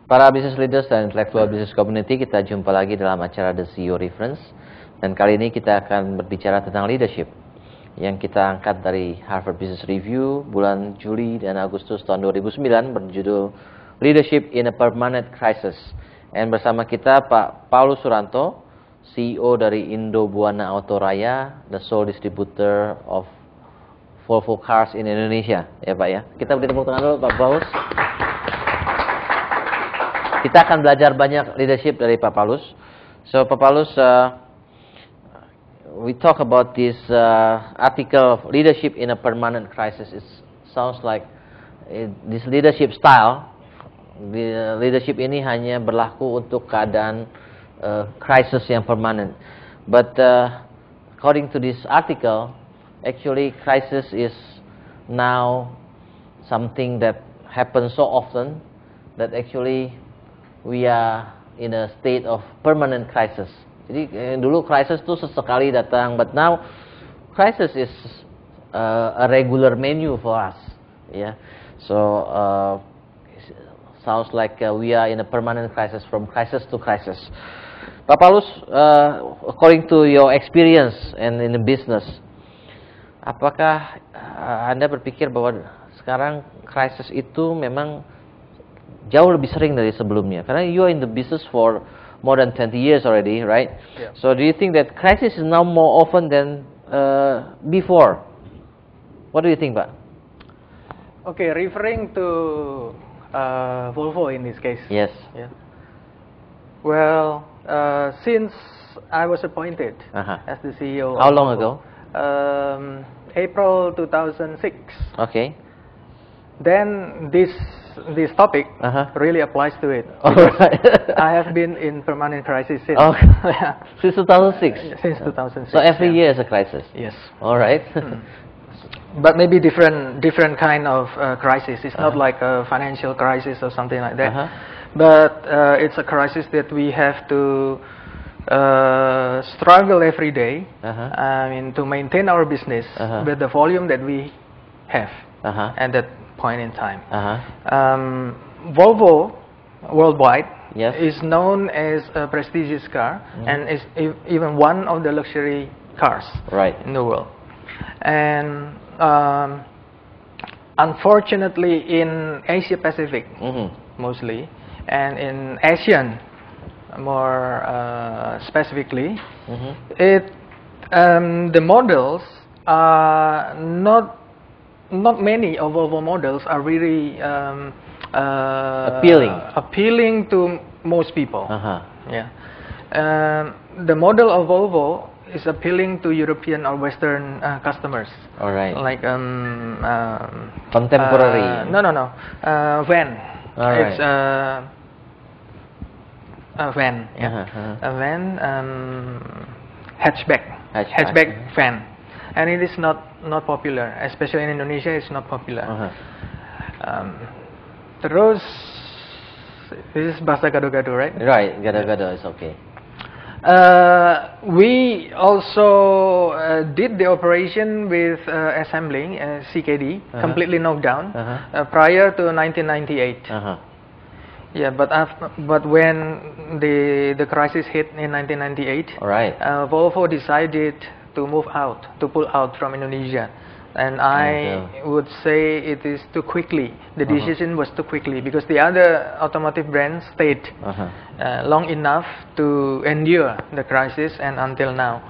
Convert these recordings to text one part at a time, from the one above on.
Para business leaders dan intellectual business community, kita jumpa lagi dalam acara The CEO Reference. Dan kali ini kita akan berbicara tentang leadership yang kita angkat dari Harvard Business Review bulan Juli dan Agustus tahun 2009 berjudul Leadership in a Permanent Crisis. Dan bersama kita Pak Paulus Suranto, CEO dari Indo Buana Auto Raya, the sole distributor of Volvo Cars in Indonesia. Ya Pak ya. Kita beri tepuk tangan dulu Pak Paulus. Kita akan belajar banyak leadership dari Pak Paulus. So Pak Paulus, we talk about this article of leadership in a permanent crisis. It sounds like this leadership style, leadership ini hanya berlaku untuk keadaan crisis yang permanent. But according to this article, actually crisis is now something that happens so often that actually we are in a state of permanent crisis. Jadi dulu crisis itu sesekali datang, but now crisis is a regular menu for us. Yeah, so sounds like we are in a permanent crisis, from crisis to crisis. Pak Paulus, according to your experience and in the business, apakah Anda berpikir bahwa sekarang krisis itu memang jauh lebih sering dari sebelumnya? Karena you are in the business for more than 20 years already, right? Yeah. So do you think that crisis is now more often than before? What do you think, Pak? Okay, referring to Volvo in this case. Yes. Yeah. Well, since I was appointed as the CEO. How long ago? April 2006. Okay. Then this topic really applies to it. Right. I have been in permanent crisis since. Since 2006. Since 2006. So every year is a crisis. Yes. All right. But maybe different kind of crisis. It's not like a financial crisis or something like that. But it's a crisis that we have to struggle every day. I mean, to maintain our business with the volume that we have at that point in time. Volvo worldwide is known as a prestigious car and is even one of the luxury cars in the world. And unfortunately in Asia Pacific mostly, and in ASEAN more specifically, the models are not many of Volvo models are really appealing to most people. Yeah, the model of Volvo is appealing to European or Western customers. All right. Like contemporary. No. Van. All right. It's a van. Yeah. A van. Hatchback van. And it is not popular, especially in Indonesia. It's not popular. Terus, this is bahasa gado-gado, right? Right, gado-gado is okay. We also did the operation with assembling CKD, completely knocked down, prior to 1998. Yeah, but when the crisis hit in 1998, Volvo decided to pull out from Indonesia, and I would say it is too quickly. The decision was too quickly because the other automotive brands stayed long enough to endure the crisis, and until now.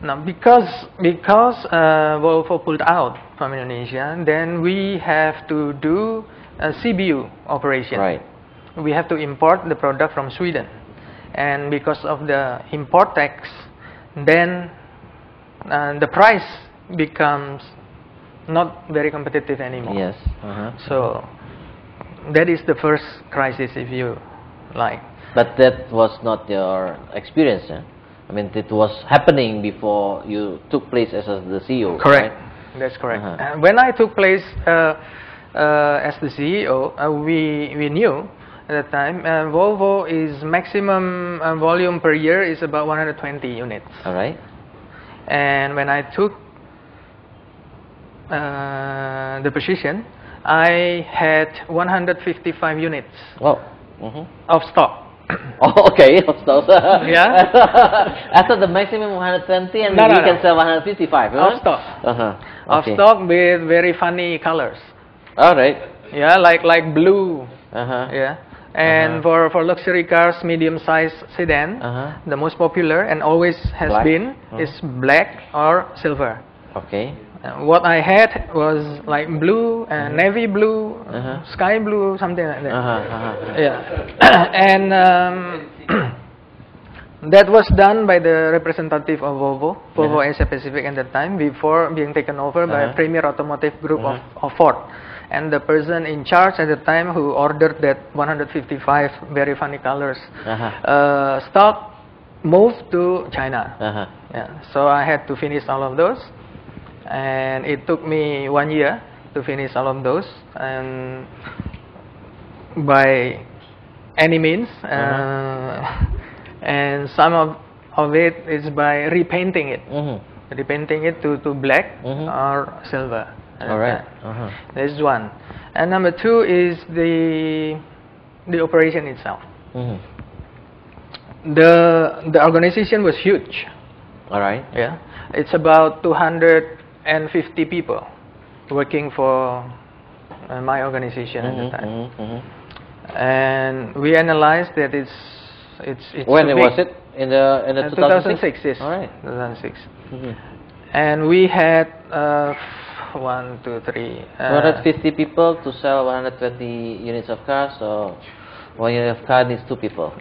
Now, because Volvo pulled out from Indonesia, then we have to do a CBU operation. Right. We have to import the product from Sweden, and because of the import tax, then the price becomes not very competitive anymore. Yes. So that is the first crisis, if you like. But that was not your experience, eh? I mean, it was happening before you took place as the CEO. Correct. Right? That's correct. When I took place as the CEO, we knew at that time Volvo is maximum volume per year is about 120 units. All right. And when I took the position, I had 155 units. Wow. of stock. Oh, okay, of stock. Yeah. I thought the maximum 120 and No, you no, can no. sell 155. Huh? Of stock. Of Okay. stock with very funny colors. All right. Yeah, like blue. Uh-huh. Yeah. And for luxury cars, medium-sized sedan, the most popular and always has Black. been is black or silver. Okay. What I had was like blue, navy blue, sky blue, something like that. Yeah. And that was done by the representative of Volvo Asia Pacific at the time, before being taken over by Premier Automotive Group of Ford. And the person in charge at the time who ordered that 155 very funny colors stock moved to China. Yeah. So I had to finish all of those, and it took me 1 year to finish all of those, and by any means, and some of it is by repainting it, repainting it to black or silver. All right. This is one, and number two is the operation itself. The organization was huge. All right. Yeah, it's about 250 people working for my organization at the time. And we analyzed that it's when too was big. it? In the 2006. Yes. All right. 2006. And we had 1, 2, 3. 250 people to sell 120 units of cars, so 1 unit of car needs 2 people.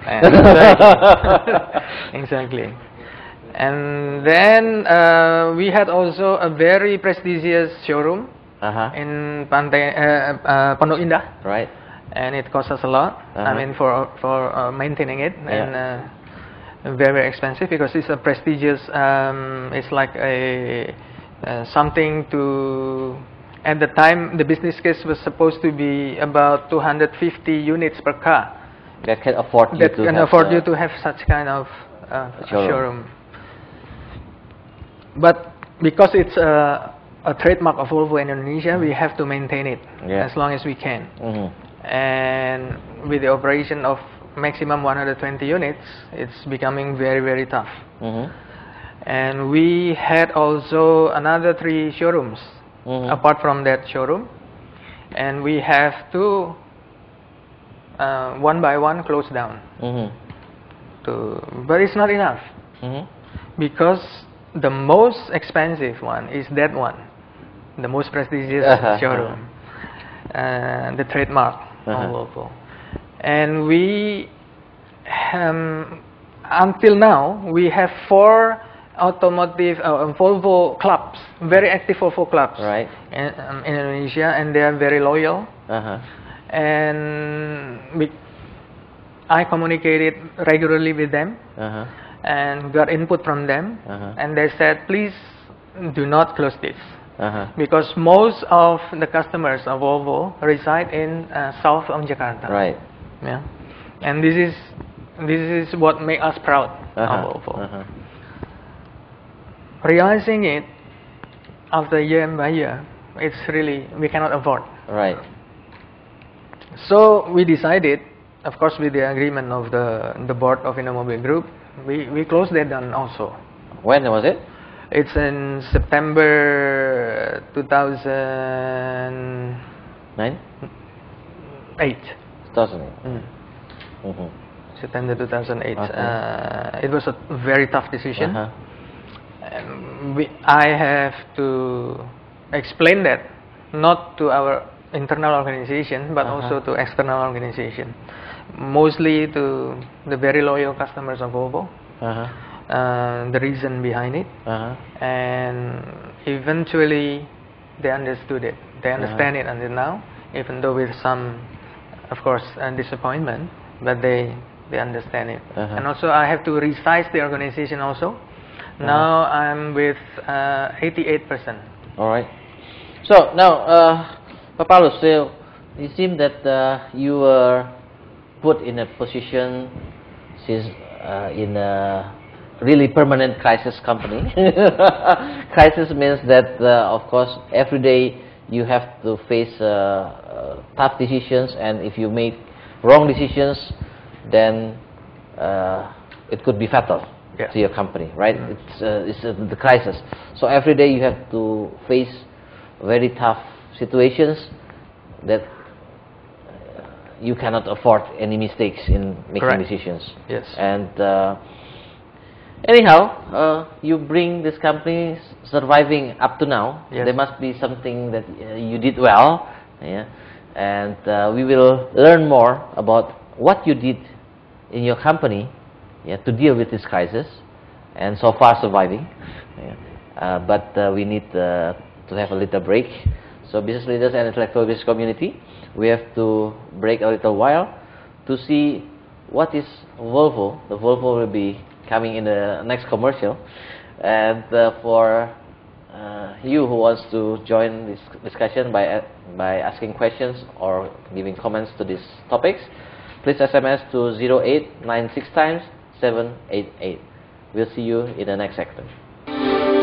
Exactly. And then we had also a very prestigious showroom in Pondok Indah. Right. And it cost us a lot. I mean, for maintaining it, and very expensive, because it's a prestigious. It's like a something to. At the time, the business case was supposed to be about 250 units per car. That can afford you to have such kind of showroom. But because it's a trademark of Volvo in Indonesia, we have to maintain it as long as we can. And with the operation of maximum 120 units, it's becoming very, very tough. And we had also another 3 showrooms apart from that showroom, and we have to one by one close down. But it's not enough, because the most expensive one is that one, the most prestigious showroom, the trademark of Volvo. And we until now we have 4 automotive Volvo clubs, very active Volvo clubs, right, in Indonesia, and they are very loyal. And I communicated regularly with them and got input from them, and they said, please do not close this, because most of the customers of Volvo reside in south of Jakarta. Right. Yeah. And this is what makes us proud of Volvo. Realizing it after year by year, it's really, we cannot afford. Right. So we decided, of course with the agreement of the board of Innomobil Group, we closed that down also. When was it? It's in September 2008. 2008. September 2008. It was a very tough decision. I have to explain that, not to our internal organization, but also to external organization, mostly to the very loyal customers of Volvo. The reason behind it, and eventually they understood it. They understand it until now, even though with some, of course, disappointment, but they understand it. And also I have to resize the organization also. Now I'm with 88%. All right. So now, Pak Paulus, so it seems that you were put in a position since in a really permanent crisis company. Crisis means that, of course, every day you have to face tough decisions, and if you make wrong decisions, then it could be fatal to your company, right? It's the crisis. So every day you have to face very tough situations that you cannot afford any mistakes in making decisions. Yes. And anyhow, you bring this company surviving up to now. Yes. There must be something that you did well. Yeah. And we will learn more about what you did in your company to deal with this crisis, and so far surviving. But we need to have a little break. So business leaders and intellectual business community, we have to break a little while to see what is Volvo. The Volvo will be coming in the next commercial. And for you who wants to join this discussion by asking questions or giving comments to these topics, please SMS to 0896 times 788. We'll see you in the next segment.